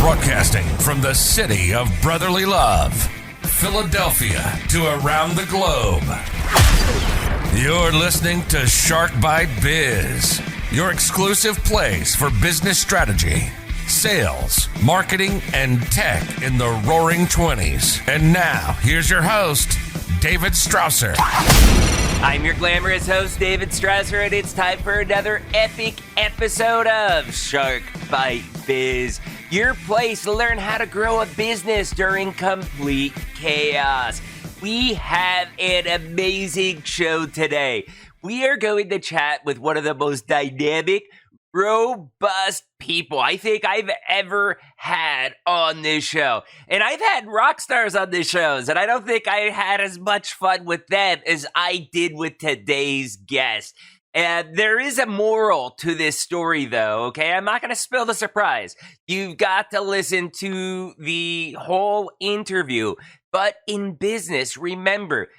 Broadcasting from the city of brotherly love, Philadelphia, to around the globe. You're listening to Shark Bite Biz, your exclusive place for business strategy, sales, marketing, and tech in the roaring 20s. And now, here's your host, David Strausser. I'm your glamorous host, David Strausser, and it's time for another epic episode of Shark Bite Biz, your place to learn how to grow a business during complete chaos. We have an amazing show today. We are going to chat with one of the most dynamic, robust people I think I've ever had on this show. And I've had rock stars on this shows, and I don't think I had as much fun with them as I did with today's guest. And there is a moral to this story, though, okay? I'm not going to spill the surprise. You've got to listen to the whole interview. But in business, remember,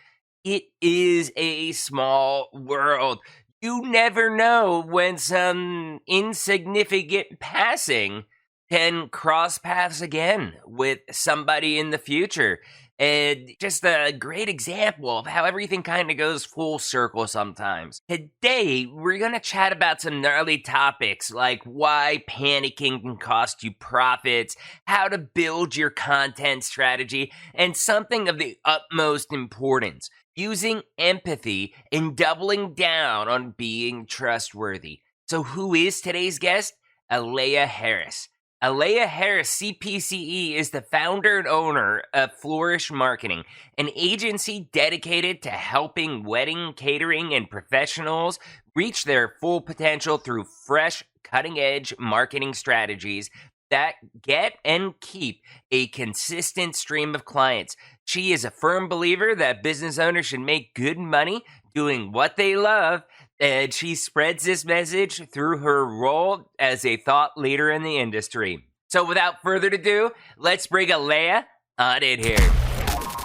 it is a small world. You never know when some insignificant passing can cross paths again with somebody in the future. And just a great example of how everything kind of goes full circle sometimes. Today, we're going to chat about some gnarly topics like why panicking can cost you profits, how to build your content strategy, and something of the utmost importance, using empathy and doubling down on being trustworthy. So who is today's guest? Aleya Harris. Aleya Harris, CPCE, is the founder and owner of Flourish Marketing, an agency dedicated to helping wedding catering and professionals reach their full potential through fresh, cutting-edge marketing strategies that get and keep a consistent stream of clients. She is a firm believer that business owners should make good money doing what they love, and she spreads this message through her role as a thought leader in the industry. So without further ado, let's bring Aleya on in here.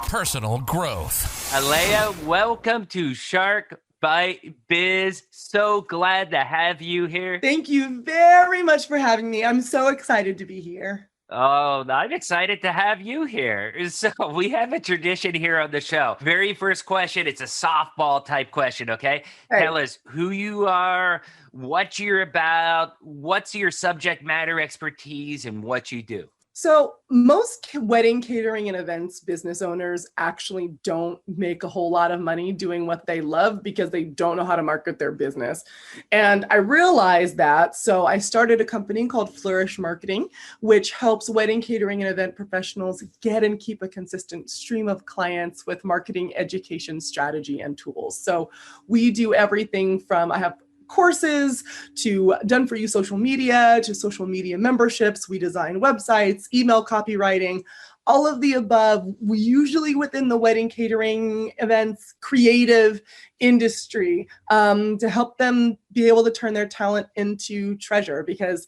Personal growth. Aleya, welcome to Shark Bite Biz. So glad to have you here. Thank you very much for having me. I'm so excited to be here. Oh, I'm excited to have you here. So we have a tradition here on the show. Very first question, it's a softball type question, okay? Right. Tell us who you are, what you're about, what's your subject matter expertise, and what you do. So most wedding catering and events business owners actually don't make a whole lot of money doing what they love because they don't know how to market their business. And I realized that, so I started a company called Flourish Marketing, which helps wedding catering and event professionals get and keep a consistent stream of clients with marketing, education, strategy, and tools. So we do everything from, I have courses to done for you social media to social media memberships. We design websites, email copywriting, all of the above. We usually within the wedding catering events, creative industry to help them be able to turn their talent into treasure, because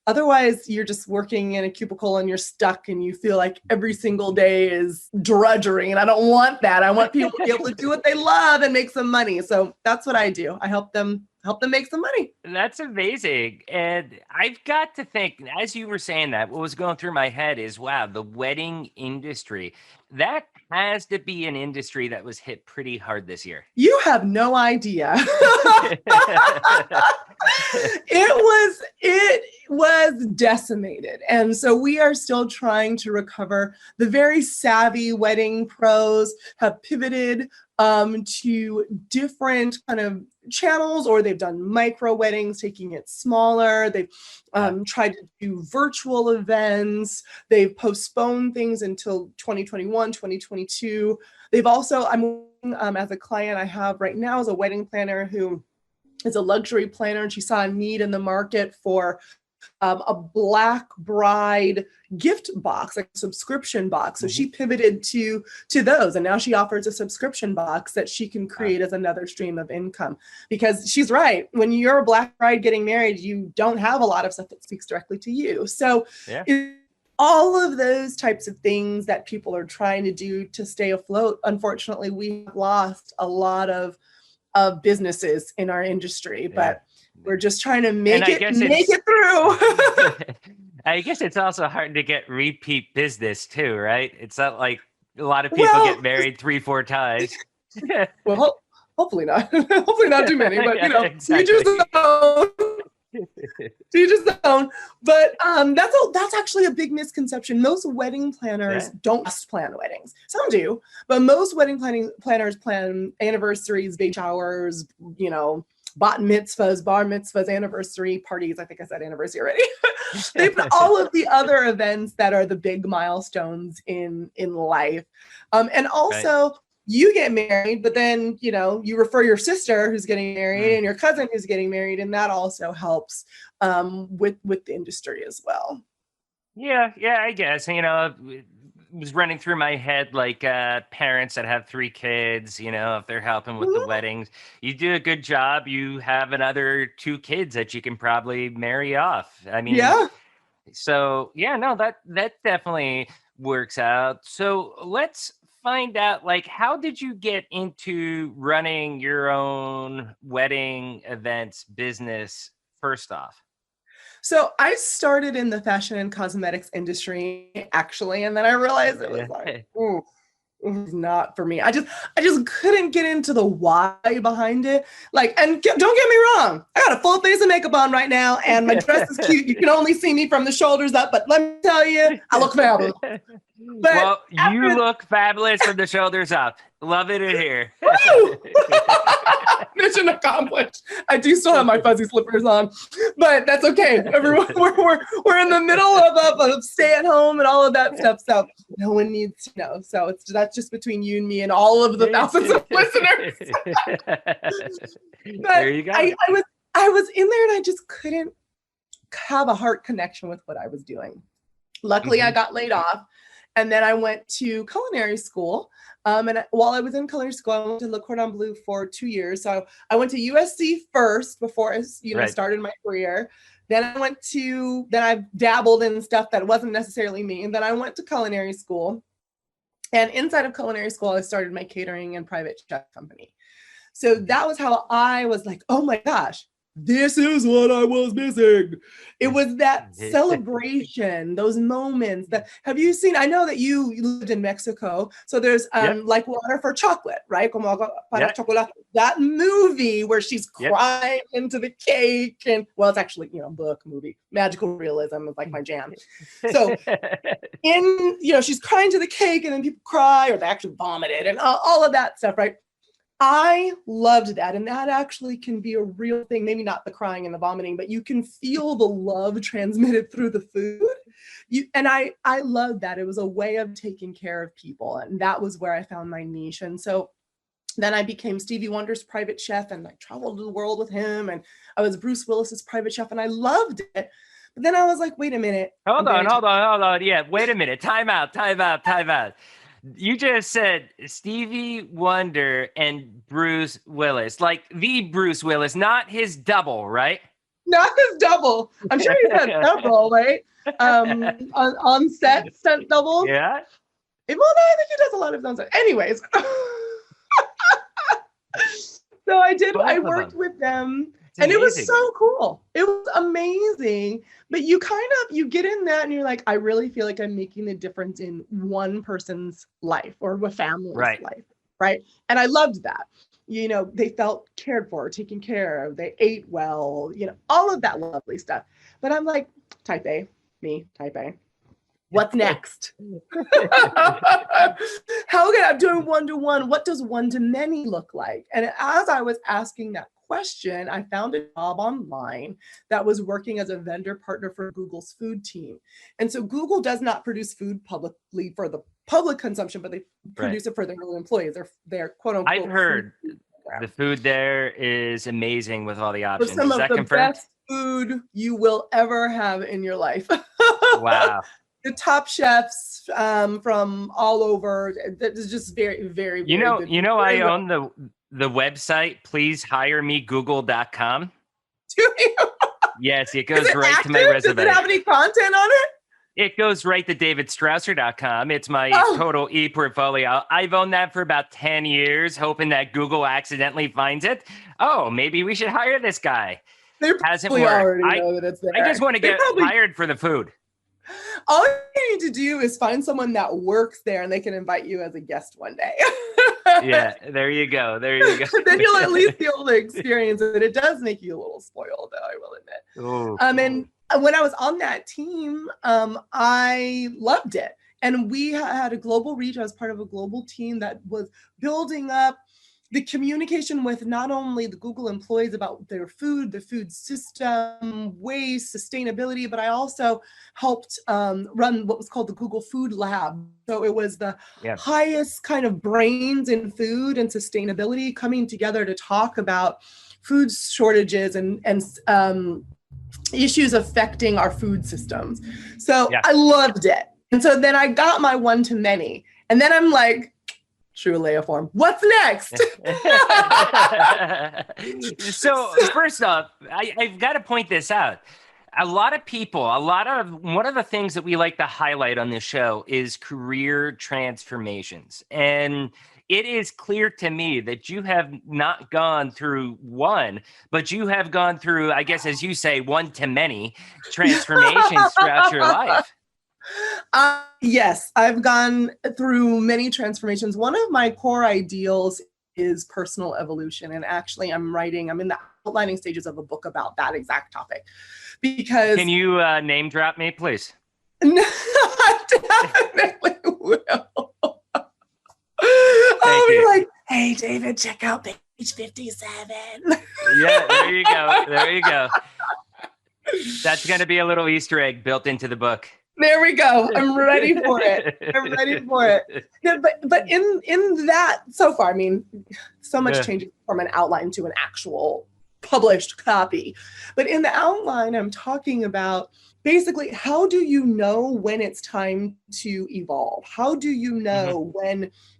otherwise, you're just working in a cubicle and you're stuck and you feel like every single day is drudgery. And I don't want that. I want people to be able to do what they love and make some money. So that's what I do. I help them make some money. That's amazing. And I've got to think, as you were saying that, what was going through my head is, wow, the wedding industry, that has to be an industry that was hit pretty hard this year. You have no idea. It was decimated. And so we are still trying to recover. The very savvy wedding pros have pivoted to different kind of channels, or they've done micro weddings, taking it smaller. They've tried to do virtual events. They've postponed things until 2021, 2022. They've also, as a client I have right now is a wedding planner who is a luxury planner, and she saw a need in the market for a Black bride gift box, like a subscription box. So she pivoted to those, and now she offers a subscription box that she can create as another stream of income. Because she's right, when you're a Black bride getting married, you don't have a lot of stuff that speaks directly to you. So all of those types of things that people are trying to do to stay afloat, unfortunately, we've lost a lot of businesses in our industry, but we're just trying to make it through. I guess it's also hard to get repeat business too, right? It's not like a lot of people get married 3-4 times. Well, hopefully not. Hopefully not too many, but exactly. you just don't. But that's actually a big misconception. Most wedding planners don't just plan weddings. Some do, but most wedding planners plan anniversaries, baby showers, bat mitzvahs, bar mitzvahs, anniversary parties. I think I said anniversary already. They put all of the other events that are the big milestones in life. And also you get married, but then, you refer your sister who's getting married and your cousin who's getting married. And that also helps with the industry as well. Yeah, I guess, it was running through my head, like parents that have 3 kids, if they're helping with the weddings, you do a good job. You have another 2 kids that you can probably marry off. I mean, so that definitely works out. So let's find out, like, how did you get into running your own wedding events business first off? So I started in the fashion and cosmetics industry, actually, and then I realized it was like, it was not for me. I just couldn't get into the why behind it. Like, and don't get me wrong, I got a full face of makeup on right now, and my dress is cute. You can only see me from the shoulders up, but let me tell you, I look fabulous. But you look fabulous from the shoulders up. Love it in here. Mission accomplished. I do still have my fuzzy slippers on, but that's okay. Everyone, we're in the middle of stay at home and all of that stuff, so no one needs to know. So that's just between you and me and all of the thousands of listeners. But there you go. I was in there and I just couldn't have a heart connection with what I was doing. Luckily, I got laid off. And then I went to culinary school. And while I was in culinary school, I went to Le Cordon Bleu for 2 years. So I went to USC first before I started my career. Then I dabbled in stuff that wasn't necessarily me. And then I went to culinary school. And inside of culinary school, I started my catering and private chef company. So that was how I was like, oh my gosh, this is what I was missing. It was that celebration, those moments that, have you seen, I know that you lived in Mexico, so there's like Water for Chocolate, right? Como para chocolate. That movie where she's crying into the cake, and well, it's actually, book, movie, magical realism is like my jam. So she's crying to the cake and then people cry or they actually vomited and all of that stuff, right? I loved that. And that actually can be a real thing. Maybe not the crying and the vomiting, but you can feel the love transmitted through the food. I loved that. It was a way of taking care of people. And that was where I found my niche. And so then I became Stevie Wonder's private chef and I traveled the world with him. And I was Bruce Willis's private chef and I loved it. But then I was like, wait a minute. Hold on. Yeah, wait a minute. Time out. You just said Stevie Wonder and Bruce Willis, like the Bruce Willis, not his double, right? Not his double. I'm sure he's had several, right? On set stunt double. Yeah. Well, no, I think he does a lot of those. Anyways. So I worked with them. And it was so cool. It was amazing. But you get in that and you're like, I really feel like I'm making a difference in one person's life or a family's life. Right. And I loved that. They felt cared for, taken care of, they ate well, all of that lovely stuff. But I'm like, type A. What's next? How can I'm doing one-to-one? What does one-to-many look like? And as I was asking that question, I found a job online that was working as a vendor partner for Google's food team. And so Google does not produce food publicly for the public consumption, but they produce it for their own employees. They're quote unquote. I've heard the food there is amazing with all the options. For some of the best food you will ever have in your life. Wow. The top chefs from all over. It's just very, very, very good. I own the website, pleasehiremegoogle.com. Do you? Yes, it goes right to my resume. Does it have any content on it? It goes right to davidstrausser.com. It's my total e-portfolio. I've owned that for about 10 years, hoping that Google accidentally finds it. Oh, maybe we should hire this guy. They hasn't probably worked. already know that it's there. I just want to get hired for the food. All you need to do is find someone that works there and they can invite you as a guest one day. Yeah, there you go. There you go. Then you'll at least be able to experience it. It does make you a little spoiled, though, I will admit. Ooh. And when I was on that team, I loved it. And we had a global reach. I was part of a global team that was building up the communication with not only the Google employees about their food, the food system, waste, sustainability, but I also helped run what was called the Google Food Lab. So it was the highest kind of brains in food and sustainability coming together to talk about food shortages and issues affecting our food systems. So I loved it. And so then I got my one-to-many. And then I'm like, true Aleya form. What's next? So first off, I've got to point this out. One of the things that we like to highlight on this show is career transformations. And it is clear to me that you have not gone through one, but you have gone through, I guess, as you say, one-to-many transformations throughout your life. Yes, I've gone through many transformations. One of my core ideals is personal evolution. And actually, I'm in the outlining stages of a book about that exact topic. Because can you name drop me, please? No, I definitely will. Thank you. Like, hey, David, check out page 57. Yeah, there you go. There you go. That's going to be a little Easter egg built into the book. There we go. I'm ready for it. I'm ready for it. Yeah, but in that, so far, I mean, so much changes from an outline to an actual published copy. But in the outline, I'm talking about basically, how do you know when it's time to evolve? How do you know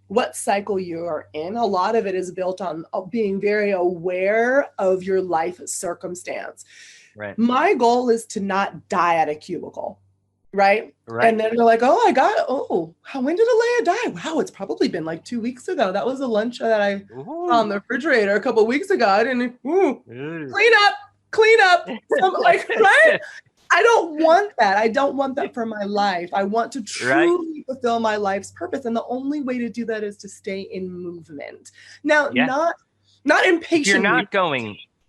what cycle you're in? A lot of it is built on being very aware of your life circumstance. Right. My goal is to not die at a cubicle. Right. And then they're like, when did Aleya die? Wow, it's probably been like 2 weeks ago. That was a lunch that I saw on the refrigerator a couple of weeks ago. I didn't clean up. Right? I don't want that. I don't want that for my life. I want to truly fulfill my life's purpose. And the only way to do that is to stay in movement. Now, not impatient.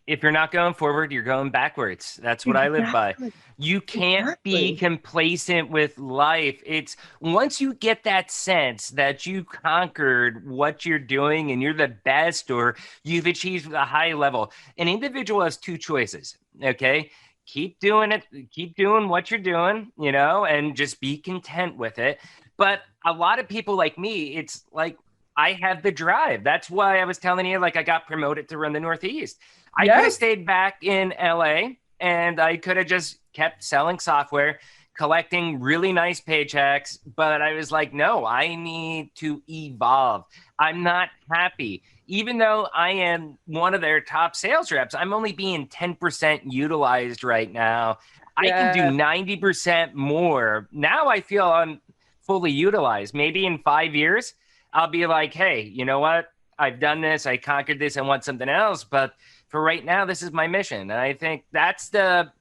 If you're not going forward, you're going backwards. That's what I live by. You can't be complacent with life. It's once you get that sense that you conquered what you're doing and you're the best or you've achieved a high level, an individual has two choices, okay? Keep doing it. Keep doing what you're doing, and just be content with it. But a lot of people like me, it's like, I have the drive. That's why I was telling you, like, I got promoted to run the Northeast. I could have stayed back in LA and I could have just kept selling software, collecting really nice paychecks. But I was like, no, I need to evolve. I'm not happy. Even though I am one of their top sales reps, I'm only being 10% utilized right now. I can do 90% more. Now I feel I'm fully utilized. Maybe in 5 years, I'll be like, hey, you know what? I've done this. I conquered this. I want something else. But for right now, this is my mission. And I think that's the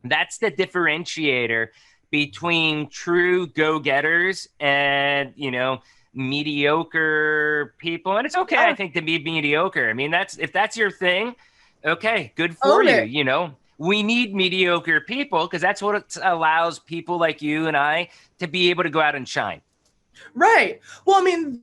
differentiator between true go-getters and, mediocre people. And it's okay, I think, to be mediocre. I mean, if that's your thing, okay, good for you. We need mediocre people because that's what allows people like you and I to be able to go out and shine. Right. Well, I mean,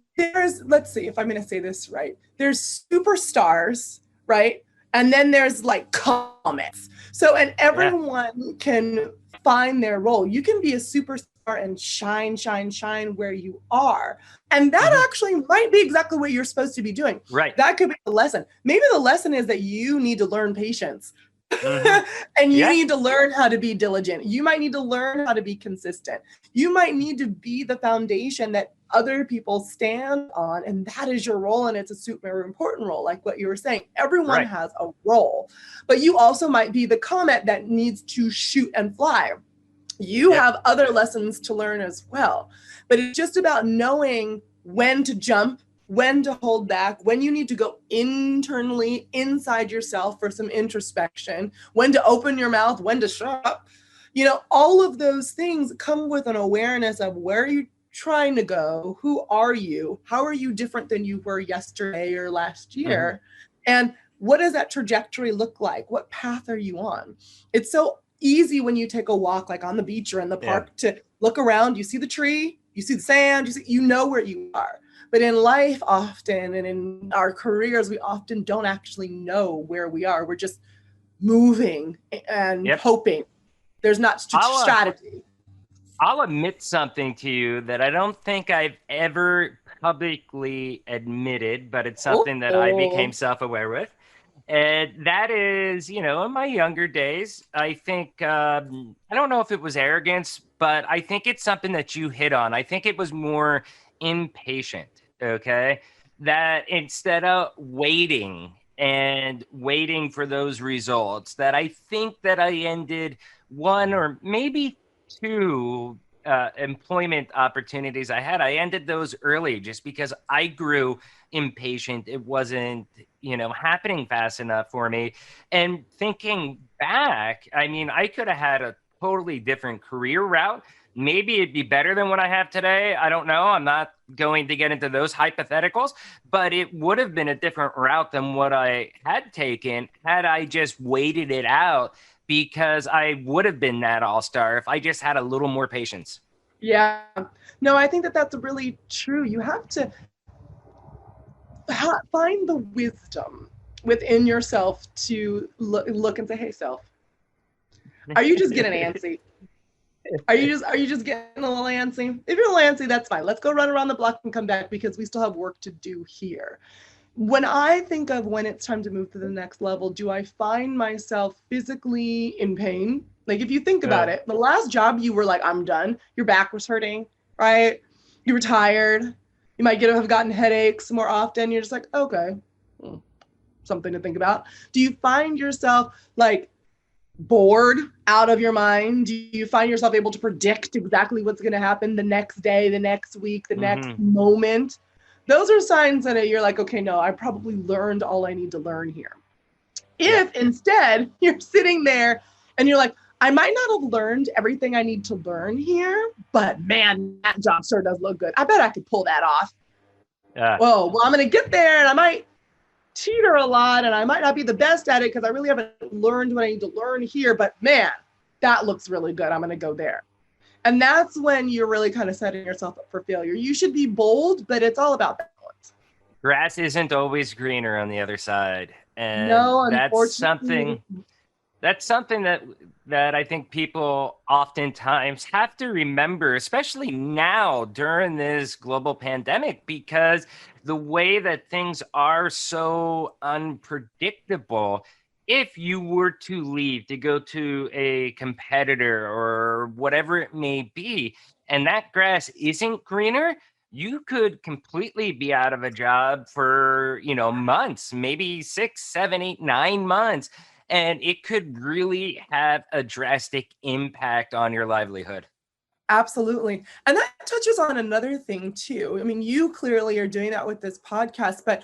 let's see if I'm going to say this right. There's superstars, right? And then there's like comets. So, and everyone can find their role. You can be a superstar and shine where you are. And that actually might be exactly what you're supposed to be doing. Right. That could be the lesson. Maybe the lesson is that you need to learn patience. And you need to learn how to be diligent. You might need to learn how to be consistent. You might need to be the foundation that other people stand on. And that is your role. And it's a super important role. Like what you were saying, everyone has a role, but you also might be the comet that needs to shoot and fly. You have other lessons to learn as well, but it's just about knowing when to jump, when to hold back, when you need to go internally inside yourself for some introspection, when to open your mouth, when to shut up, all of those things come with an awareness of where are you trying to go? Who are you? How are you different than you were yesterday or last year? And what does that trajectory look like? What path are you on? It's so easy when you take a walk, like on the beach or in the park, to look around. You see the tree, you see the sand, you know where you are. But in life often, and in our careers, we often don't actually know where we are. We're just moving and hoping. There's not strategy. I'll admit something to you that I don't think I've ever publicly admitted, but it's something that I became self-aware with. And that is, in my younger days, I think, I don't know if it was arrogance, but I think it's something that you hit on. I think it was more impatient, okay? That instead of waiting for those results, that I think that I ended one or maybe two employment opportunities I had. I ended those early just because I grew impatient. It wasn't, happening fast enough for me. And thinking back, I mean, I could have had a totally different career route. Maybe it'd be better than what I have today. I don't know. I'm not going to get into those hypotheticals, but it would have been a different route than what I had taken had I just waited it out, because I would have been that all-star if I just had a little more patience. Yeah. No, I think that that's really true. You have to find the wisdom within yourself to look and say, hey, self, are you just getting antsy? Are you just getting a little antsy? If you're a little antsy, that's fine. Let's go run around the block and come back, because we still have work to do here. When I think of when it's time to move to the next level, do I find myself physically in pain? Like, if you think about it, the last job you were like, I'm done. Your back was hurting, right? You were tired. You might have gotten headaches more often. You're just like, okay, something to think about. Do you find yourself like bored out of your mind? Do you find yourself able to predict exactly what's going to happen the next day, the next week, the next moment? Those are signs that you're like, okay, no, I probably learned all I need to learn here. If instead you're sitting there and you're like, I might not have learned everything I need to learn here, but man, that job sure does look good. I bet I could pull that off. Well, I'm going to get there and I might teeter a lot and I might not be the best at it because I really haven't learned what I need to learn here, but man, that looks really good. I'm going to go there. And that's when you're really kind of setting yourself up for failure. You should be bold, but it's all about balance. Grass isn't always greener on the other side. And no, that's something that I think people oftentimes have to remember, especially now during this global pandemic, because the way that things are so unpredictable. If you were to leave to go to a competitor or whatever it may be, and that grass isn't greener, you could completely be out of a job for, months, maybe 6, 7, 8, 9 months. And it could really have a drastic impact on your livelihood. Absolutely. And that touches on another thing too. I mean, you clearly are doing that with this podcast, but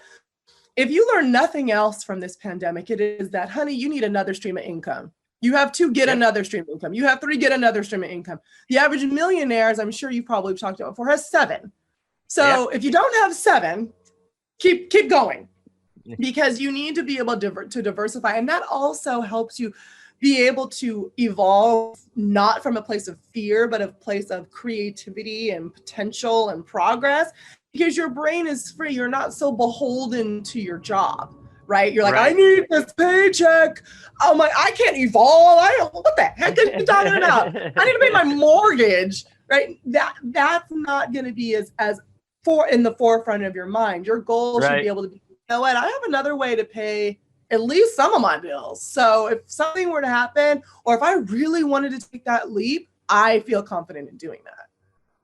if you learn nothing else from this pandemic, it is that, honey, you need another stream of income. You have 2, get another stream of income. You have 3, get another stream of income. The average millionaire, as I'm sure you probably talked about before, has 7. So if you don't have 7, keep going, because you need to be able to diversify. And that also helps you be able to evolve, not from a place of fear, but a place of creativity and potential and progress, because your brain is free. You're not so beholden to your job, right? You're like, I need this paycheck. Oh my, I can't evolve. What the heck are you talking about? I need to pay my mortgage, right? That's not going to be as in the forefront of your mind. Your goal should be able to be, you know what? I have another way to pay at least some of my bills. So if something were to happen, or if I really wanted to take that leap, I feel confident in doing that.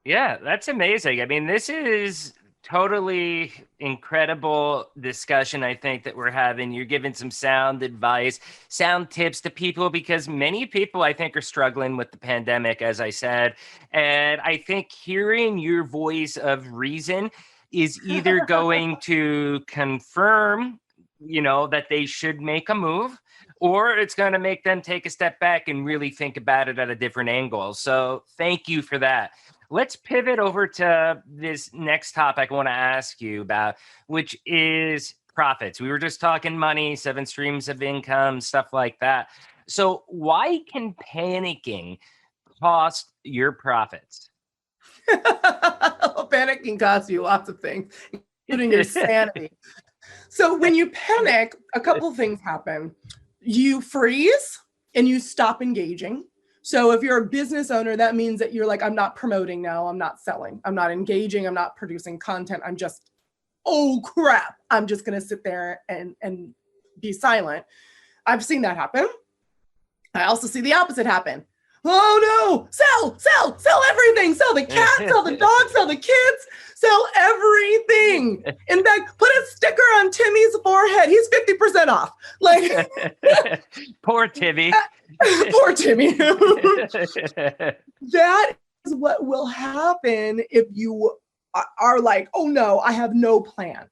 Yeah, that's amazing. I mean, this is totally incredible discussion, I think, that we're having. You're giving some sound advice, sound tips to people, because many people, I think, are struggling with the pandemic, as I said. And I think hearing your voice of reason is either going to confirm that they should make a move, or it's going to make them take a step back and really think about it at a different angle. So thank you for that. Let's pivot over to this next topic I want to ask you about, which is profits. We were just talking money, 7 streams of income, stuff like that. So why can panicking cost your profits? Panicking costs you lots of things, including your sanity. So when you panic, a couple of things happen. You freeze and you stop engaging. So if you're a business owner, that means that you're like, I'm not promoting now, I'm not selling, I'm not engaging, I'm not producing content. I'm just, oh crap, I'm just going to sit there and be silent. I've seen that happen. I also see the opposite happen. Oh no, sell everything. Sell the cat, sell the dog, sell the kids, sell everything. In fact, put a sticker on Timmy's forehead. He's 50% off. Like poor Timmy. Poor Timmy. That is what will happen if you are like, oh no, I have no plan.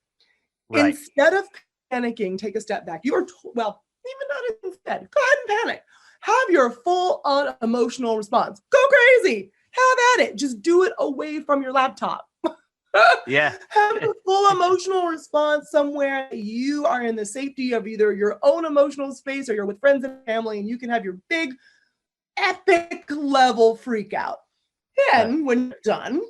Right. Instead of panicking, take a step back. Even not instead, go ahead and panic. Have your full on emotional response. Go crazy. Have at it. Just do it away from your laptop. Yeah. Have a full emotional response somewhere. You are in the safety of either your own emotional space or you're with friends and family, and you can have your big, epic level freak out. Then, when you're done,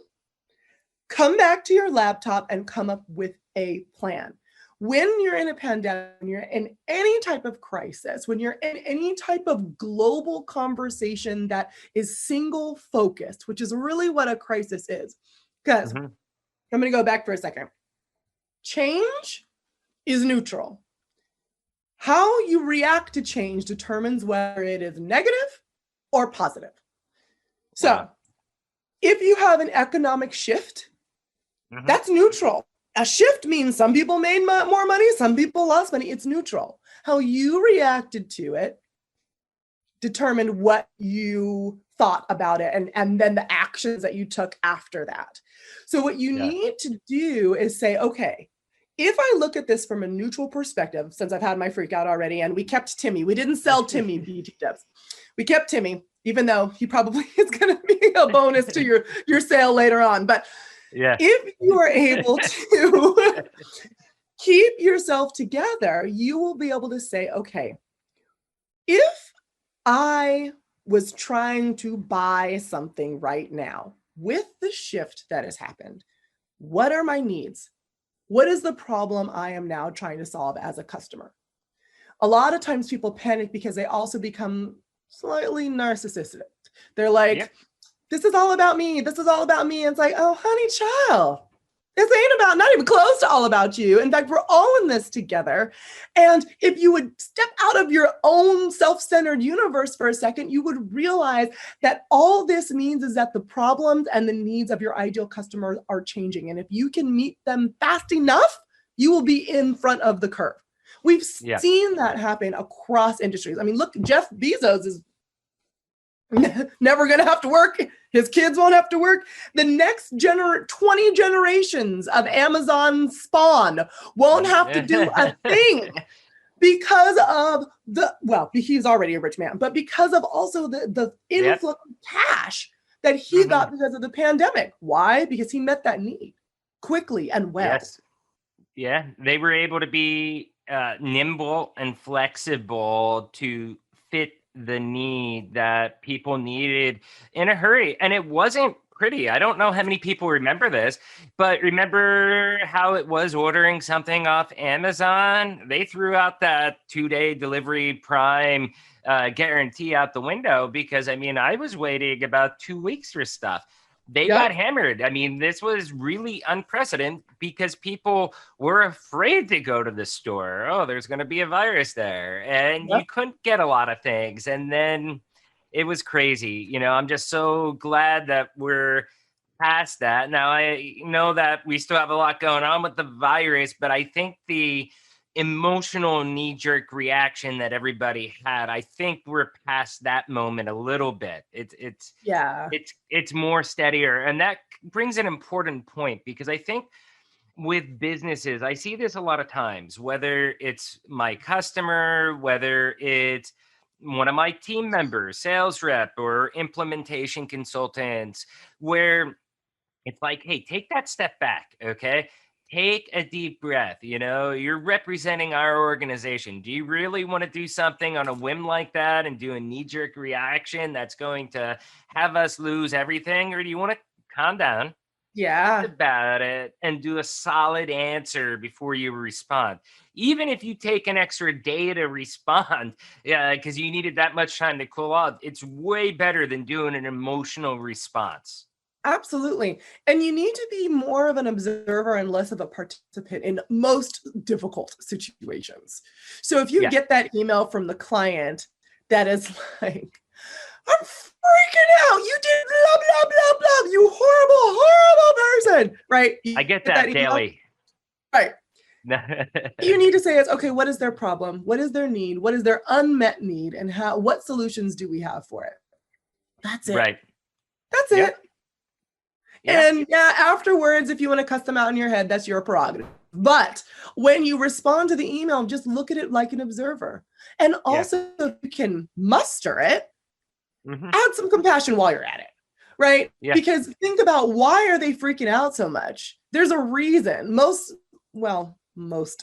come back to your laptop and come up with a plan. When you're in a pandemic, when you're in any type of crisis, when you're in any type of global conversation that is single focused, which is really what a crisis is. Because I'm going to go back for a second. Change is neutral. How you react to change determines whether it is negative or positive. So if you have an economic shift, that's neutral. A shift means some people made more money, some people lost money. It's neutral. How you reacted to it determined what you thought about it and then the actions that you took after that. So what you need to do is say, okay, if I look at this from a neutral perspective, since I've had my freak out already, and we kept Timmy, we didn't sell Timmy BT Dubs. We kept Timmy, even though he probably is going to be a bonus to your sale later on. But if you are able to keep yourself together, you will be able to say, okay, if I was trying to buy something right now with the shift that has happened, what are my needs? What is the problem I am now trying to solve as a customer? A lot of times people panic because they also become slightly narcissistic. They're like, this is all about me. This is all about me. And it's like, oh, honey child, this ain't about, not even close to all about you. In fact, we're all in this together. And if you would step out of your own self-centered universe for a second, you would realize that all this means is that the problems and the needs of your ideal customer are changing. And if you can meet them fast enough, you will be in front of the curve. We've seen that happen across industries. I mean, look, Jeff Bezos is never going to have to work. His kids won't have to work. The next 20 generations of Amazon spawn won't have to do a thing because of he's already a rich man, but because of also the influx of cash that he got because of the pandemic. Why? Because he met that need quickly and well. Yes. Yeah. They were able to be nimble and flexible to fit the need that people needed in a hurry. And it wasn't pretty. I don't know how many people remember this, but remember how it was ordering something off Amazon? They threw out that 2-day delivery prime guarantee out the window because, I mean, I was waiting about 2 weeks for stuff. They got hammered. I mean, this was really unprecedented because people were afraid to go to the store. Oh, there's going to be a virus there. And you couldn't get a lot of things. And then it was crazy. You know, I'm just so glad that we're past that. Now, I know that we still have a lot going on with the virus, but I think the emotional knee-jerk reaction that everybody had, I think we're past that moment a little bit. It's more steadier, and that brings an important point because I think with businesses, I see this a lot of times, whether it's my customer, whether it's one of my team members, sales rep, or implementation consultants, where it's like, hey, take that step back, okay? Take a deep breath. You're representing our organization. Do you really want to do something on a whim like that and do a knee-jerk reaction that's going to have us lose everything? Or do you want to calm down Yeah. about it and do a solid answer before you respond? Even if you take an extra day to respond, yeah, because you needed that much time to cool off, it's way better than doing an emotional response. Absolutely. And you need to be more of an observer and less of a participant in most difficult situations. So if you Yeah. get that email from the client that is like, I'm freaking out. You did blah, blah, blah, blah. You horrible, horrible person. Right? I get that email? daily. Right. You need to say is, okay, what is their problem? What is their need? What is their unmet need? And what solutions do we have for it? That's it. Right. That's Yep. it. Yeah. And afterwards, if you want to cuss them out in your head, that's your prerogative. But when you respond to the email, just look at it like an observer. And also, if you can muster it, add some compassion while you're at it, right? Yeah. Because think about, why are they freaking out so much? There's a reason. Most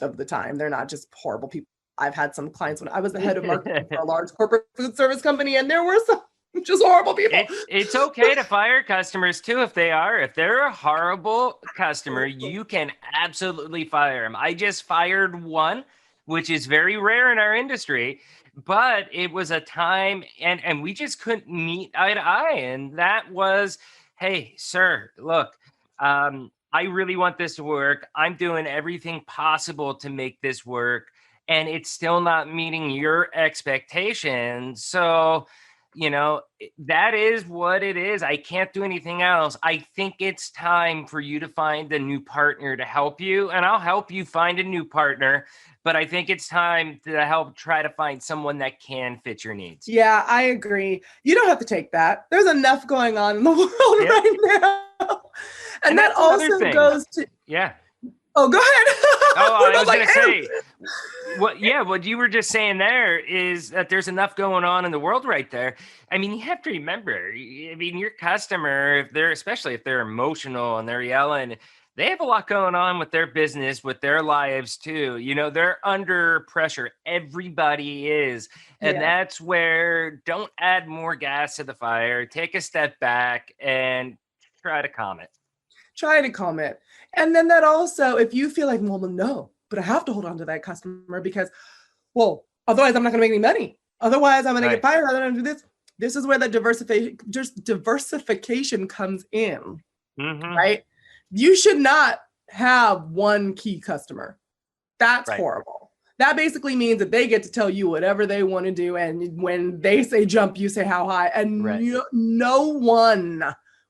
of the time, they're not just horrible people. I've had some clients when I was the head of marketing for a large corporate food service company, and there were some just horrible people. It's okay to fire customers too if they're a horrible customer. You can absolutely fire them. I just fired one, which is very rare in our industry, but it was a time and we just couldn't meet eye to eye. And that was, hey, sir, look, I really want this to work. I'm doing everything possible to make this work, and it's still not meeting your expectations. So that is what it is. I can't do anything else. I think it's time for you to find a new partner to help you, and I'll help you find a new partner. But I think it's time to help try to find someone that can fit your needs. Yeah, I agree. You don't have to take that. There's enough going on in the world right now. And that also goes to... Yeah. Oh, go ahead. Oh, I was going to say, what you were just saying there is that there's enough going on in the world right there. I mean, you have to remember, your customer, especially if they're emotional and they're yelling, they have a lot going on with their business, with their lives too. They're under pressure. Everybody is. And that's where, don't add more gas to the fire. Take a step back and try to calm it. And then that also, if you feel like, well, no, but I have to hold on to that customer because, otherwise I'm not going to make any money. Otherwise I'm going to get fired. I'm going to do this. This is where the diversification comes in, right? You should not have one key customer. That's horrible. That basically means that they get to tell you whatever they want to do. And when they say jump, you say how high. And no one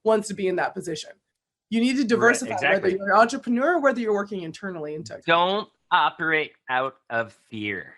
wants to be in that position. You need to diversify, whether you're an entrepreneur or whether you're working internally in tech. Don't operate out of fear.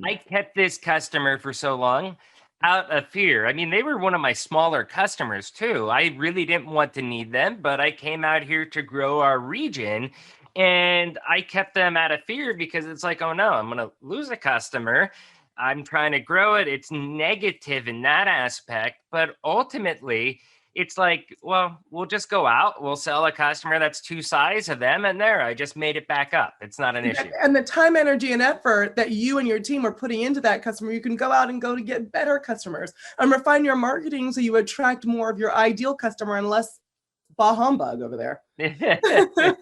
I kept this customer for so long out of fear. I mean, they were one of my smaller customers too. I really didn't want to need them, but I came out here to grow our region, and I kept them out of fear because it's like, oh no, I'm going to lose a customer. I'm trying to grow it. It's negative in that aspect, but ultimately, it's like, well, we'll just go out. We'll sell a customer that's two size of them. And I just made it back up. It's not an issue. And the time, energy, and effort that you and your team are putting into that customer, you can go out and go to get better customers and refine your marketing so you attract more of your ideal customer and less bah humbug over there.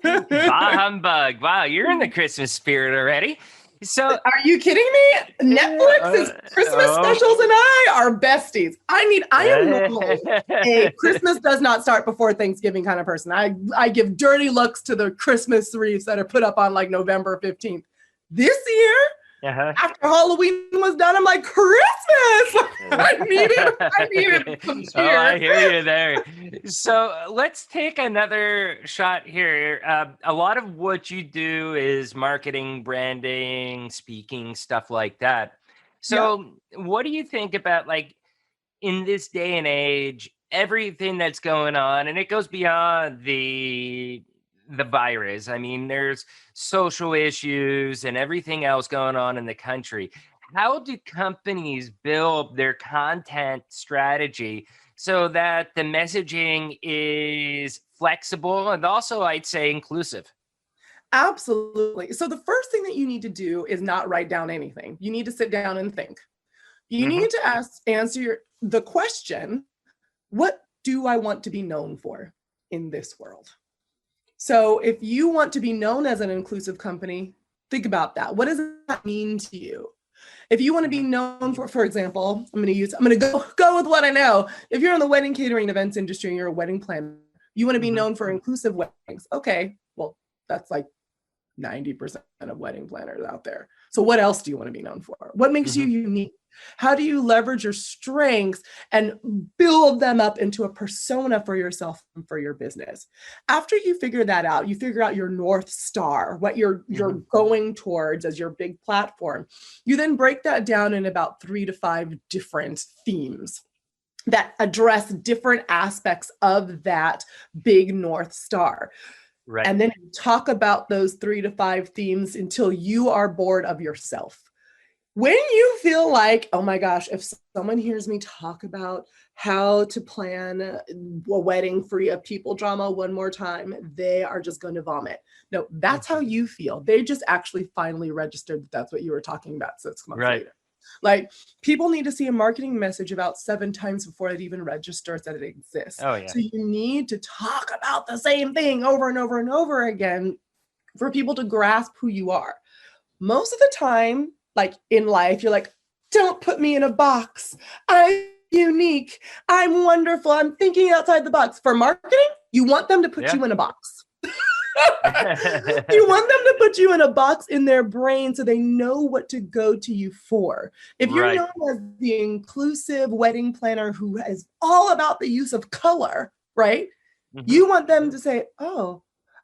Bah humbug. Wow, you're in the Christmas spirit already. So, are you kidding me? Netflix's Christmas specials and I are besties. I am normally a Christmas does not start before Thanksgiving kind of person. I give dirty looks to the Christmas wreaths that are put up on like November 15th. This year, after Halloween was done, I'm like, Christmas! I needed some cheer. Oh, I hear you there. So let's take another shot here. A lot of what you do is marketing, branding, speaking, stuff like that. So what do you think about, like, in this day and age, everything that's going on, and it goes beyond the the virus. I mean, there's social issues and everything else going on in the country. How do companies build their content strategy so that the messaging is flexible and also, I'd say, inclusive? Absolutely. So the first thing that you need to do is not write down anything. You need to sit down and think. You Hmm. need to answer the question, what do I want to be known for in this world? So if you want to be known as an inclusive company, think about that. What does that mean to you? If you want to be known for example, I'm going to go with what I know. If you're in the wedding catering events industry and you're a wedding planner, you want to be known for inclusive weddings. Okay, well, that's like 90% of wedding planners out there. So what else do you want to be known for? What makes you unique? How do you leverage your strengths and build them up into a persona for yourself and for your business? After you figure that out, you figure out your North Star, what you're going towards as your big platform. You then break that down in about 3 to 5 different themes that address different aspects of that big North Star. Right. And then talk about those 3 to 5 themes until you are bored of yourself. When you feel like, oh my gosh, if someone hears me talk about how to plan a wedding free of people drama one more time, they are just going to vomit. No, that's how you feel. They just actually finally registered that that's what you were talking about 6 months later. Like, people need to see a marketing message about 7 times before it even registers that it exists. Oh, yeah. So you need to talk about the same thing over and over and over again for people to grasp who you are. Most of the time, like in life, you're like, don't put me in a box. I'm unique. I'm wonderful. I'm thinking outside the box. For marketing, you want them to put you in a box. You want them to put you in a box in their brain so they know what to go to you for. If you're known as the inclusive wedding planner who is all about the use of color, right? You want them to say, oh,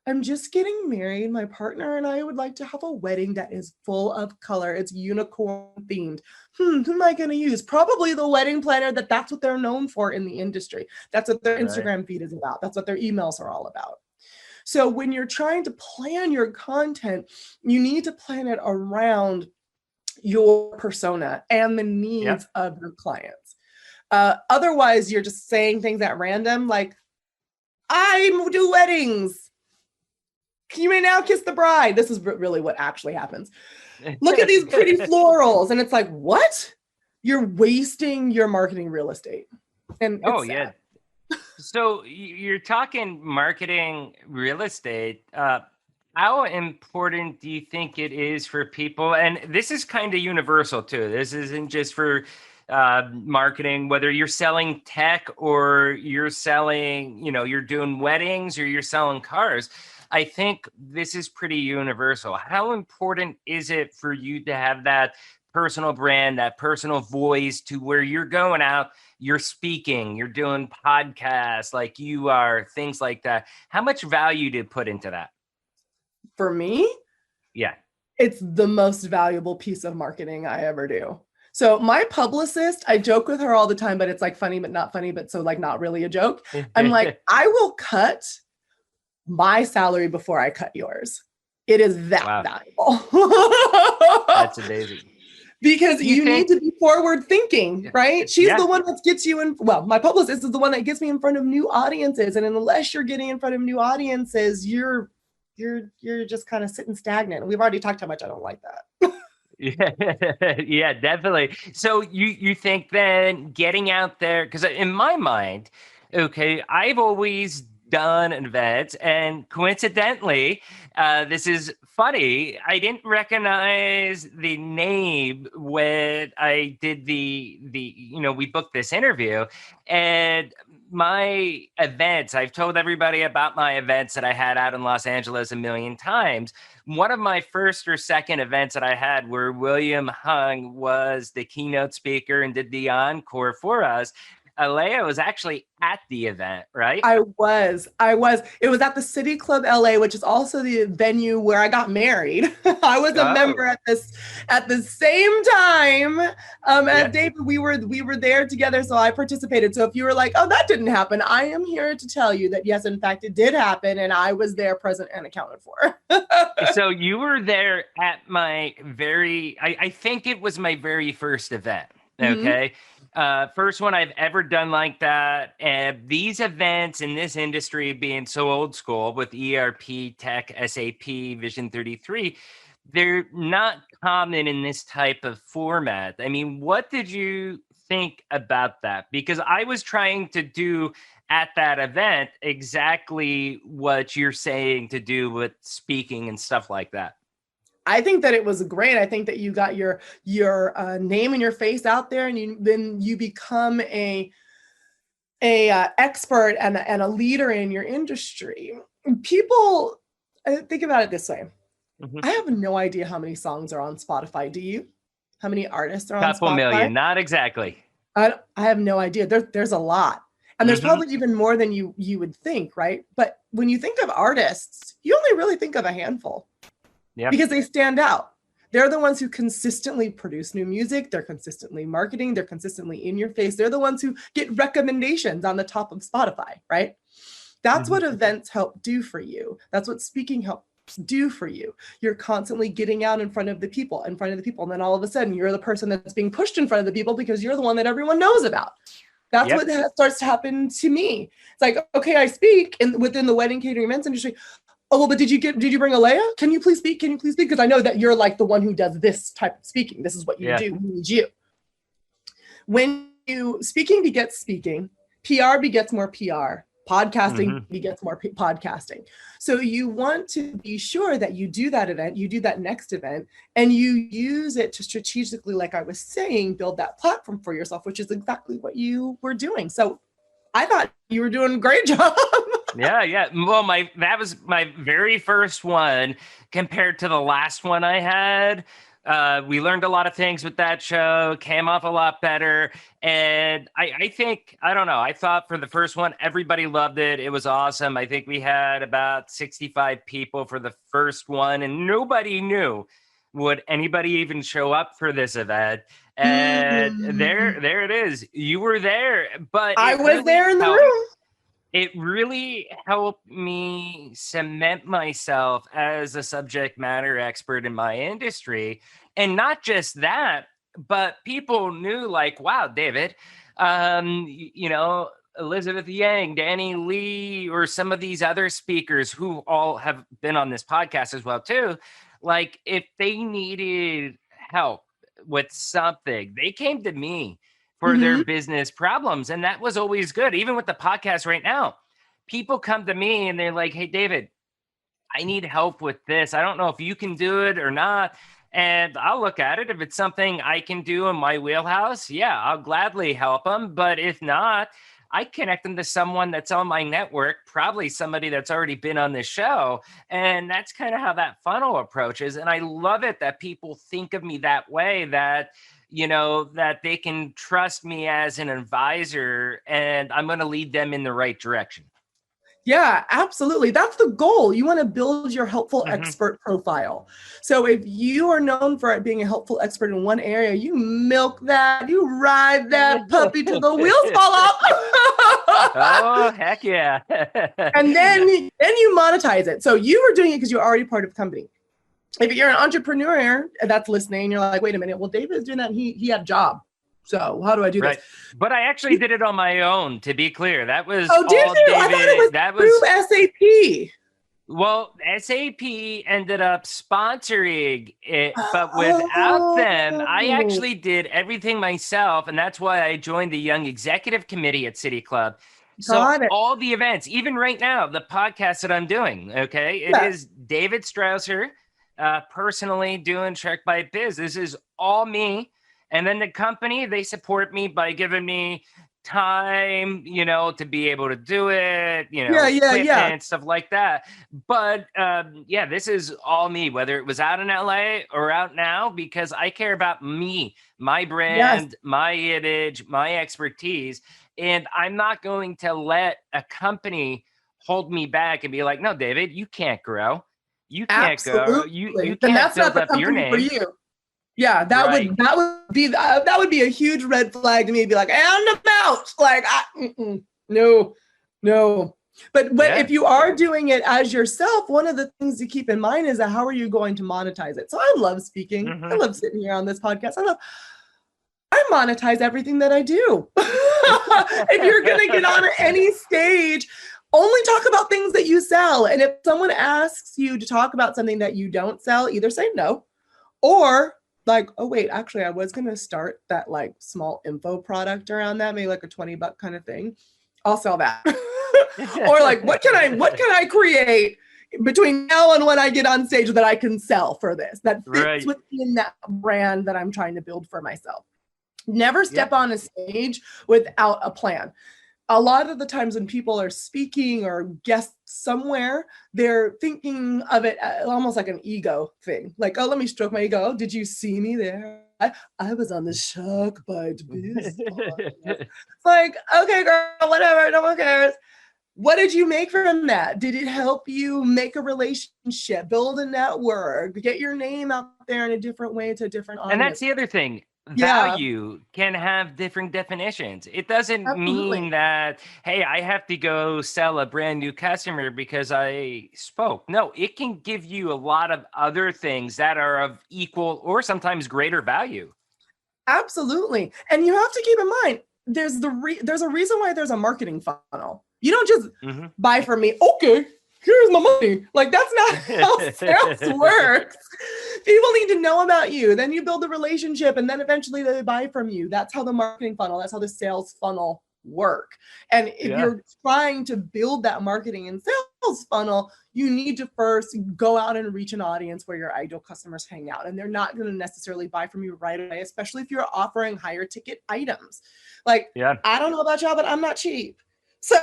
I'm just getting married. My partner and I would like to have a wedding that is full of color. It's unicorn themed. Who am I going to use? Probably the wedding planner that's what they're known for in the industry. That's what their Instagram feed is about. That's what their emails are all about. So when you're trying to plan your content, you need to plan it around your persona and the needs of your clients. Otherwise, you're just saying things at random, like, I do weddings. You may now kiss the bride. This is really what actually happens. Look at these pretty florals. And it's like, what? You're wasting your marketing real estate. And it's sad. So you're talking marketing real estate. How important do you think it is for people? And this is kind of universal too. This isn't just for marketing, whether you're selling tech or you're selling, you're doing weddings or you're selling cars. I think this is pretty universal. How important is it for you to have that personal brand, that personal voice, to where you're going out, you're speaking, you're doing podcasts like you are, things like that? How much value do you put into that? For me? Yeah. It's the most valuable piece of marketing I ever do. So my publicist, I joke with her all the time, but it's like funny, but not funny, but so like not really a joke. I'm like, I will cut my salary before I cut yours. It is that valuable. That's amazing. Because you need to be forward thinking, right? She's the one that gets you in. Well, my publicist is the one that gets me in front of new audiences. And unless you're getting in front of new audiences, you're just kind of sitting stagnant. We've already talked how much I don't like that. Yeah, definitely. So you think then getting out there, because in my mind, okay, I've always done events, and coincidentally, this is funny, I didn't recognize the name when I did the we booked this interview. And my events, I've told everybody about my events that I had out in Los Angeles a million times. One of my first or second events that I had where William Hung was the keynote speaker and did the encore for us, Aleya was actually at the event, right? I was. It was at the City Club LA, which is also the venue where I got married. I was a member at the same time as David. We were there together, so I participated. So if you were like, "Oh, that didn't happen," I am here to tell you that yes, in fact, it did happen, and I was there, present, and accounted for. So you were there at my I think it was my very first event. Okay. First one I've ever done like that. And these events in this industry being so old school with ERP, tech, SAP, Vision 33, they're not common in this type of format. I mean, what did you think about that? Because I was trying to do at that event exactly what you're saying to do with speaking and stuff like that. I think that it was great. I think that you got your name and your face out there, and then you become a expert and a leader in your industry. People think about it this way. I have no idea how many songs are on Spotify. Do you? How many artists are on Spotify? Couple million, not exactly. I have no idea. There's a lot. And there's probably even more than you would think, right? But when you think of artists, you only really think of a handful. Yeah. Because they stand out. They're the ones who consistently produce new music. They're consistently marketing. They're consistently in your face. They're the ones who get recommendations on the top of Spotify, right? That's what events help do for you. That's what speaking helps do for you. You're constantly getting out in front of the people. And then all of a sudden you're the person that's being pushed in front of the people because you're the one that everyone knows about. That's what starts to happen to me. It's like, okay, I speak within the wedding catering events industry. Oh, well, but did you bring Aleya? Can you please speak? Because I know that you're like the one who does this type of speaking. This is what you do. We need you. When speaking begets speaking, PR begets more PR, podcasting begets more podcasting. So you want to be sure that you do that event, you do that next event, and you use it to strategically, like I was saying, build that platform for yourself, which is exactly what you were doing. So I thought you were doing a great job. Yeah. Well, that was my very first one compared to the last one I had. We learned a lot of things with that show, came off a lot better. And I think, I don't know, I thought for the first one, everybody loved it. It was awesome. I think we had about 65 people for the first one, and nobody knew would anybody even show up for this event. And there it is. You were there, but I was there in the room. It really helped me cement myself as a subject matter expert in my industry. And not just that, but people knew, like, wow, David, Elizabeth Yang, Danny Lee, or some of these other speakers who all have been on this podcast as well, too. Like, if they needed help with something, they came to me for their business problems. And that was always good. Even with the podcast right now, people come to me and they're like, hey, David, I need help with this. I don't know if you can do it or not. And I'll look at it. If it's something I can do in my wheelhouse, yeah, I'll gladly help them. But if not, I connect them to someone that's on my network, probably somebody that's already been on this show. And that's kind of how that funnel approaches. And I love it that people think of me that way, that that they can trust me as an advisor, and I'm going to lead them in the right direction. Yeah, absolutely. That's the goal. You want to build your helpful expert profile. So if you are known for being a helpful expert in one area, you milk that, you ride that puppy till the wheels fall off. Oh, heck yeah. And then you monetize it. So you were doing it because you're already part of the company. If you're an entrepreneur that's listening, you're like, wait a minute, well, David's doing that and he had a job. So how do I do this? But I actually did it on my own, to be clear. That was did you? David. I thought it was through SAP. Well, SAP ended up sponsoring it, but without them, I actually did everything myself. And that's why I joined the Young Executive Committee at City Club. So all the events, even right now, the podcast that I'm doing, it is David Strausser personally doing Shark Bite Biz. This is all me. And then the company, they support me by giving me time, to be able to do it, and stuff like that. But this is all me, whether it was out in LA or out now, because I care about me, my brand, my image, my expertise. And I'm not going to let a company hold me back and be like, no, David, you can't grow. You can't go. You Then can't that's not build the up your company for name. you. Yeah, Right. that would be a huge red flag to me. Be like, and I'm out. Like, no. But if you are doing it as yourself, one of the things to keep in mind is that how are you going to monetize it? So I love speaking. Mm-hmm. I love sitting here on this podcast. I monetize everything that I do. If you're going to get on any stage, only talk about things that you sell. And if someone asks you to talk about something that you don't sell, either say no or like, oh, wait, actually, I was going to start that like small info product around that, maybe like a $20 kind of thing. I'll sell that. Or like, what can I create between now and when I get on stage that I can sell for this that fits within that brand that I'm trying to build for myself. Never step on a stage without a plan. A lot of the times when people are speaking or guests somewhere, they're thinking of it almost like an ego thing. Like, oh, let me stroke my ego. Did you see me there? I was on the Shark Bite Biz. Like, okay, girl, whatever, no one cares. What did you make from that? Did it help you make a relationship, build a network, get your name out there in a different way to a different audience? And that's the other thing. Value can have different definitions. It doesn't mean that, hey, I have to go sell a brand new customer because I spoke. No, it can give you a lot of other things that are of equal or sometimes greater value. Absolutely. And you have to keep in mind, there's a reason why there's a marketing funnel. You don't just buy from me. Okay, here's my money. Like, that's not how sales works. People need to know about you. Then you build a relationship and then eventually they buy from you. That's how the marketing funnel, that's how the sales funnel work. And if you're trying to build that marketing and sales funnel, you need to first go out and reach an audience where your ideal customers hang out. And they're not going to necessarily buy from you right away, especially if you're offering higher ticket items. Like, I don't know about y'all, but I'm not cheap. So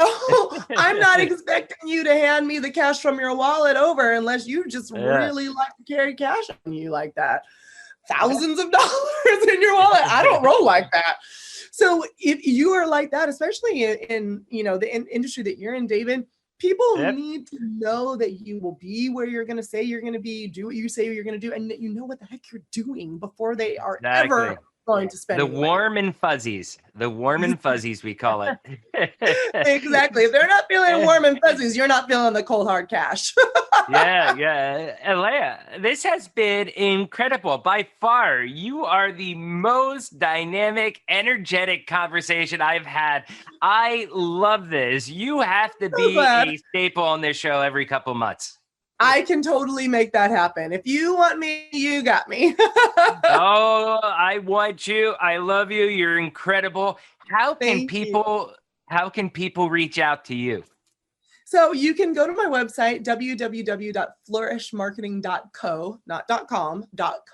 I'm not expecting you to hand me the cash from your wallet over unless you just really like to carry cash on you like that. Thousands of dollars in your wallet. I don't roll like that. So if you are like that, especially in the industry that you're in, David, people need to know that you will be where you're going to say you're going to be, do what you say you're going to do, and that you know what the heck you're doing before they are ever going to spend the warm and fuzzies. The warm and fuzzies, we call it. Exactly. If they're not feeling warm and fuzzies, you're not feeling the cold hard cash. Yeah. Aleya, this has been incredible. By far, you are the most dynamic, energetic conversation I've had. I love this. You have to be a staple on this show every couple months. I can totally make that happen. If you want me, you got me. Oh, I want you. I love you. You're incredible. How can people reach out to you? So you can go to my website, www.flourishmarketing.co, not .com,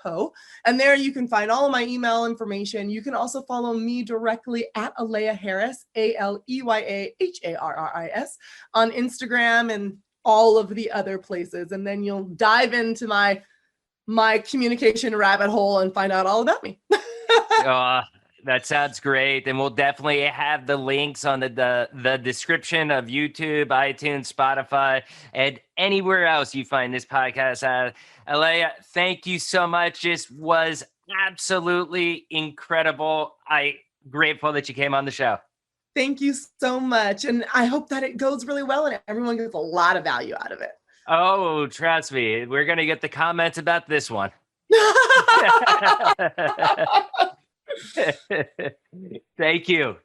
.co. And there you can find all of my email information. You can also follow me directly at Aleya Harris, ALEYAHARRIS, on Instagram and all of the other places. And then you'll dive into my communication rabbit hole and find out all about me. That sounds great. And we'll definitely have the links on the description of YouTube, iTunes, Spotify, and anywhere else you find this podcast. Aleya, thank you so much. This was absolutely incredible. I'm grateful that you came on the show. Thank you so much. And I hope that it goes really well and everyone gets a lot of value out of it. Oh, trust me. We're going to get the comments about this one. Thank you.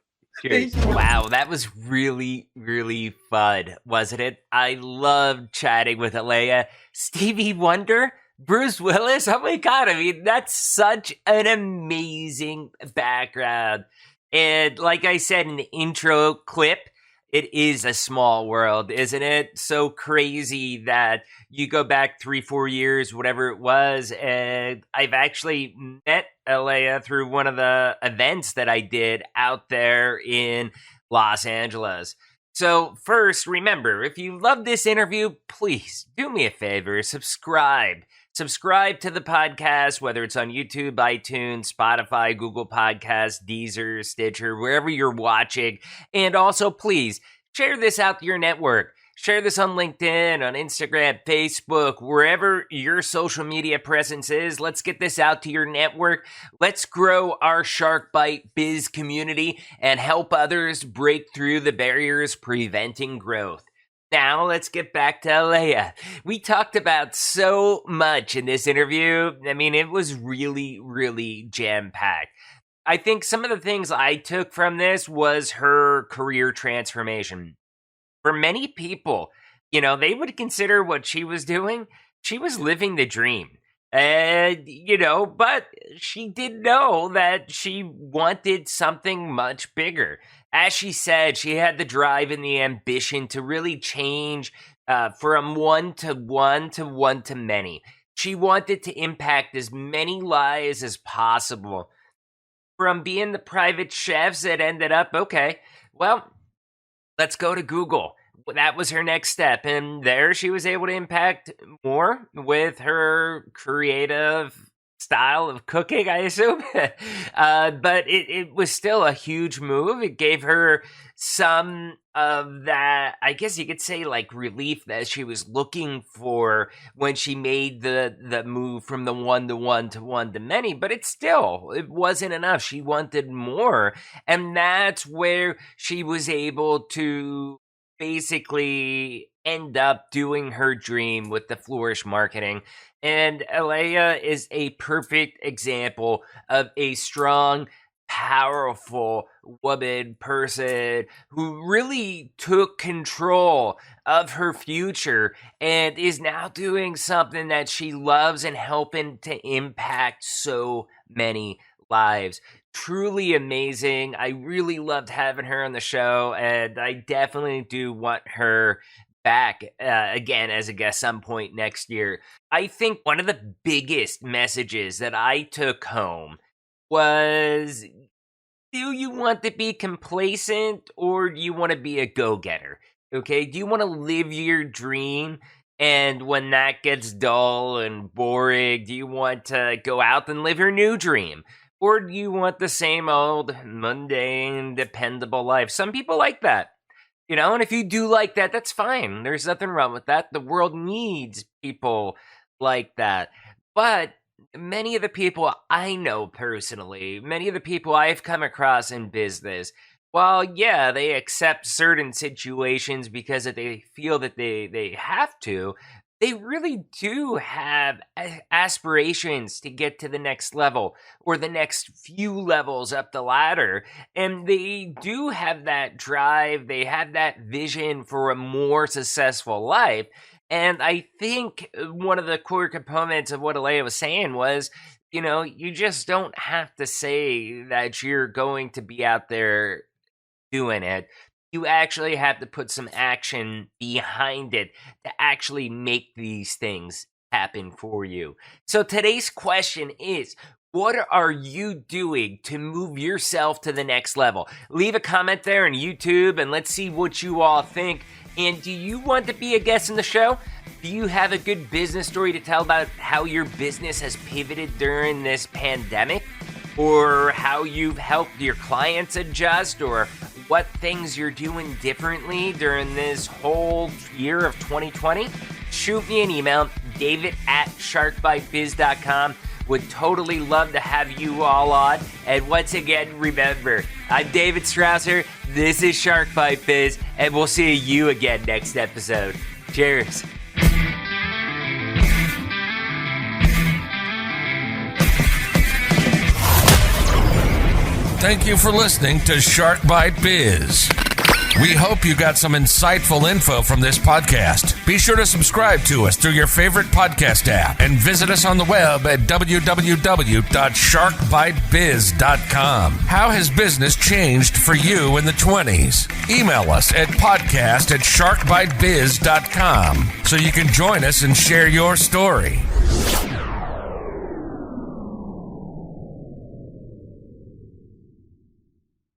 Cheers. Thank you. Wow, that was really, really fun, wasn't it? I loved chatting with Aleya. Stevie Wonder, Bruce Willis. Oh my God. I mean, that's such an amazing background. And like I said in the intro clip, it is a small world, isn't it? So crazy that you go back 3-4 years, whatever it was. And I've actually met Aleya through one of the events that I did out there in Los Angeles. So first, remember, if you love this interview, please do me a favor, subscribe subscribe to the podcast, whether it's on YouTube, iTunes, Spotify, Google Podcasts, Deezer, Stitcher, wherever you're watching. And also, please share this out to your network. Share this on LinkedIn, on Instagram, Facebook, wherever your social media presence is. Let's get this out to your network. Let's grow our Shark Bite Biz community and help others break through the barriers preventing growth. Now, let's get back to Aleya. We talked about so much in this interview. I mean, it was really, really jam-packed. I think some of the things I took from this was her career transformation. For many people, they would consider what she was doing, she was living the dream. But she did know that she wanted something much bigger. As she said, she had the drive and the ambition to really change from one to one to one to many. She wanted to impact as many lives as possible. From being the private chefs that ended up, let's go to Google. That was her next step. And there she was able to impact more with her creative style of cooking, I assume. But it was still a huge move. It gave her some of that, I guess you could say, like relief that she was looking for when she made the move from the one-to-one to one-to-many. But it wasn't enough. She wanted more. And that's where she was able to basically end up doing her dream with the Flourish marketing. And Aleya is a perfect example of a strong, powerful woman person who really took control of her future and is now doing something that she loves and helping to impact so many lives. Truly amazing. I really loved having her on the show, and I definitely do want her back again as a guest some point next year. I think one of the biggest messages that I took home was, do you want to be complacent or do you want to be a go-getter? Okay, do you want to live your dream? And when that gets dull and boring, do you want to go out and live your new dream? Or do you want the same old, mundane, dependable life? Some people like that, and if you do like that, that's fine. There's nothing wrong with that. The world needs people like that. But many of the people I know personally, many of the people I've come across in business, while, they accept certain situations because they feel that they have to, they really do have aspirations to get to the next level or the next few levels up the ladder. And they do have that drive. They have that vision for a more successful life. And I think one of the core components of what Aleya was saying was, you just don't have to say that you're going to be out there doing it. You actually have to put some action behind it to actually make these things happen for you. So today's question is, what are you doing to move yourself to the next level? Leave a comment there on YouTube and let's see what you all think. And do you want to be a guest in the show? Do you have a good business story to tell about how your business has pivoted during this pandemic? Or how you've helped your clients adjust, or what things you're doing differently during this whole year of 2020? Shoot me an email, david@sharkbitebiz.com. Would totally love to have you all on. And once again, remember, I'm David Strausser. This is Shark Bite Biz, and we'll see you again next episode. Cheers. Thank you for listening to Shark Bite Biz. We hope you got some insightful info from this podcast. Be sure to subscribe to us through your favorite podcast app and visit us on the web at www.sharkbitebiz.com. How has business changed for you in the 20s? Email us at podcast@sharkbitebiz.com so you can join us and share your story.